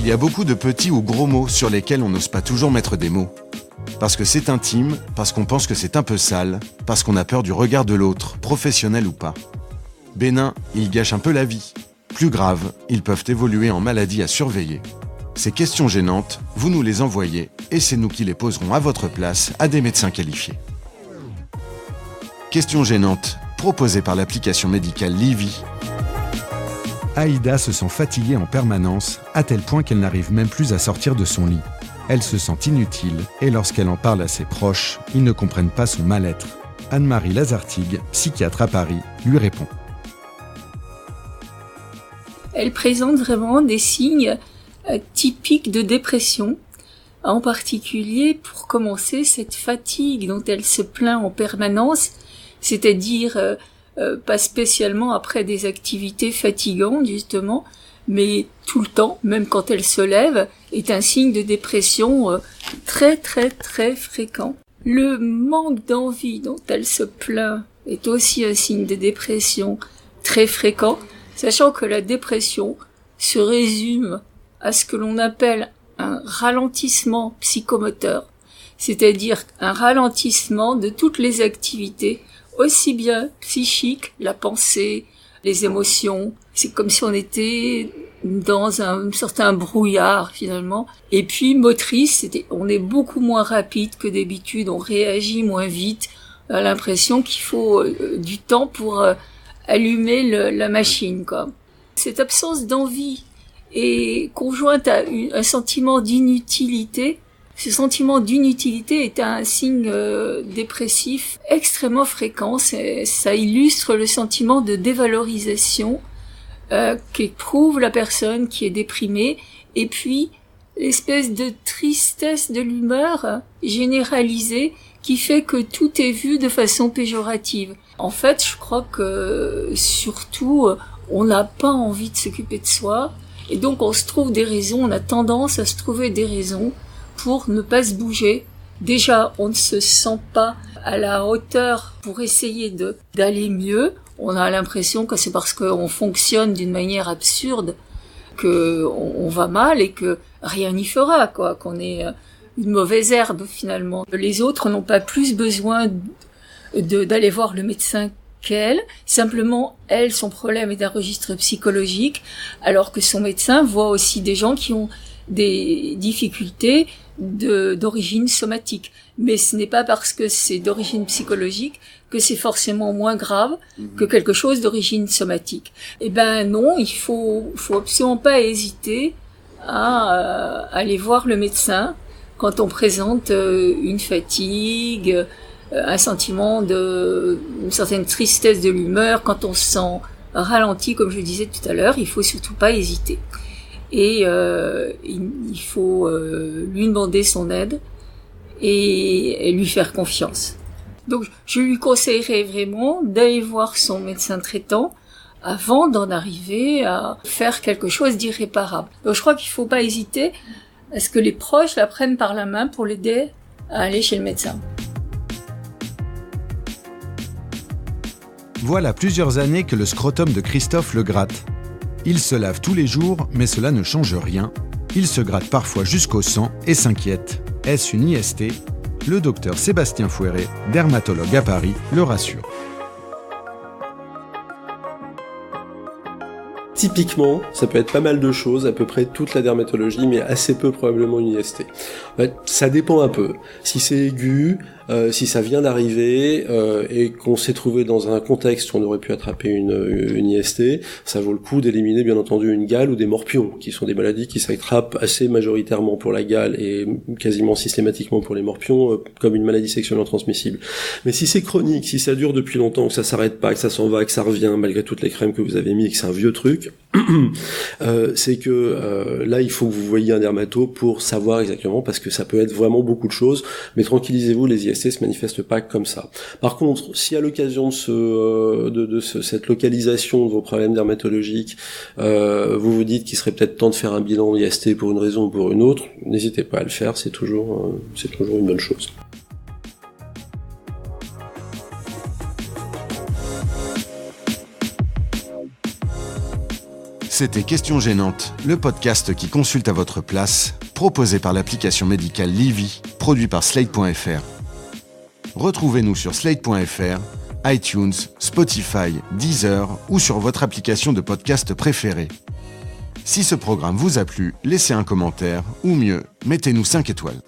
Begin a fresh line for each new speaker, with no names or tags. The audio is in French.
Il y a beaucoup de petits ou gros mots sur lesquels on n'ose pas toujours mettre des mots. Parce que c'est intime, parce qu'on pense que c'est un peu sale, parce qu'on a peur du regard de l'autre, professionnel ou pas. Bénins, ils gâchent un peu la vie. Plus grave, ils peuvent évoluer en maladie à surveiller. Ces questions gênantes, vous nous les envoyez et c'est nous qui les poserons à votre place à des médecins qualifiés. Questions gênantes, proposées par l'application médicale Livy. Aïda se sent fatiguée en permanence, à tel point qu'elle n'arrive même plus à sortir de son lit. Elle se sent inutile et lorsqu'elle en parle à ses proches, ils ne comprennent pas son mal-être. Anne-Marie Lazartigue, psychiatre à Paris, lui répond.
Elle présente vraiment des signes typiques de dépression, en particulier pour commencer cette fatigue dont elle se plaint en permanence, c'est-à-dire pas spécialement après des activités fatigantes justement, mais tout le temps, même quand elle se lève, est un signe de dépression très très très fréquent. Le manque d'envie dont elle se plaint est aussi un signe de dépression très fréquent, sachant que la dépression se résume à ce que l'on appelle un ralentissement psychomoteur, c'est-à-dire un ralentissement de toutes les activités, aussi bien psychiques, la pensée, les émotions. C'est comme si on était dans un certain brouillard finalement. Et puis motrice, on est beaucoup moins rapide que d'habitude, on réagit moins vite. On a l'impression qu'il faut du temps pour allumer la machine, quoi. Cette absence d'envie est conjointe à un sentiment d'inutilité. Ce sentiment d'inutilité est un signe dépressif extrêmement fréquent. Ça illustre le sentiment de dévalorisation qu'éprouve la personne qui est déprimée, et puis l'espèce de tristesse de l'humeur généralisée qui fait que tout est vu de façon péjorative. En fait, je crois que surtout, on n'a pas envie de s'occuper de soi, et donc on se trouve des raisons, on a tendance à se trouver des raisons pour ne pas se bouger. Déjà, on ne se sent pas à la hauteur pour essayer d'aller mieux. On a l'impression que c'est parce qu'on fonctionne d'une manière absurde que on va mal et que rien n'y fera, quoi, qu'on est une mauvaise herbe finalement. Les autres n'ont pas plus besoin d'aller voir le médecin qu'elle. Simplement, elle, son problème est d'un registre psychologique, alors que son médecin voit aussi des gens qui ont des difficultés d'origine somatique. Mais ce n'est pas parce que c'est d'origine psychologique que c'est forcément moins grave que quelque chose d'origine somatique. Eh ben non, il faut absolument pas hésiter à aller voir le médecin quand on présente une fatigue, un sentiment une certaine tristesse de l'humeur, quand on se sent ralenti, comme je disais tout à l'heure. Il faut surtout pas hésiter. Et il faut lui demander son aide et lui faire confiance. Donc je lui conseillerais vraiment d'aller voir son médecin traitant avant d'en arriver à faire quelque chose d'irréparable. Donc je crois qu'il faut pas hésiter à ce que les proches la prennent par la main pour l'aider à aller chez le médecin.
Voilà plusieurs années que le scrotum de Christophe le gratte. Il se lave tous les jours, mais cela ne change rien. Il se gratte parfois jusqu'au sang et s'inquiète. Est-ce une IST ? Le docteur Sébastien Fouéré, dermatologue à Paris, le rassure.
Typiquement, ça peut être pas mal de choses, à peu près toute la dermatologie, mais assez peu probablement une IST. En fait, ça dépend un peu. Si c'est aigu, si ça vient d'arriver et qu'on s'est trouvé dans un contexte où on aurait pu attraper une IST, ça vaut le coup d'éliminer bien entendu une gale ou des morpions, qui sont des maladies qui s'attrapent assez majoritairement pour la gale et quasiment systématiquement pour les morpions, comme une maladie sexuellement transmissible. Mais si c'est chronique, si ça dure depuis longtemps, que ça s'arrête pas, que ça s'en va, que ça revient malgré toutes les crèmes que vous avez mis et que c'est un vieux truc, c'est que là il faut que vous voyiez un dermato pour savoir exactement, parce que ça peut être vraiment beaucoup de choses, mais tranquillisez-vous, les IST se manifestent pas comme ça. Par contre, si à l'occasion de cette localisation de vos problèmes dermatologiques, vous vous dites qu'il serait peut-être temps de faire un bilan IST pour une raison ou pour une autre, n'hésitez pas à le faire, c'est toujours une bonne chose.
C'était Questions gênantes, le podcast qui consulte à votre place, proposé par l'application médicale Livy, produit par Slate.fr. Retrouvez-nous sur Slate.fr, iTunes, Spotify, Deezer ou sur votre application de podcast préférée. Si ce programme vous a plu, laissez un commentaire ou mieux, mettez-nous 5 étoiles.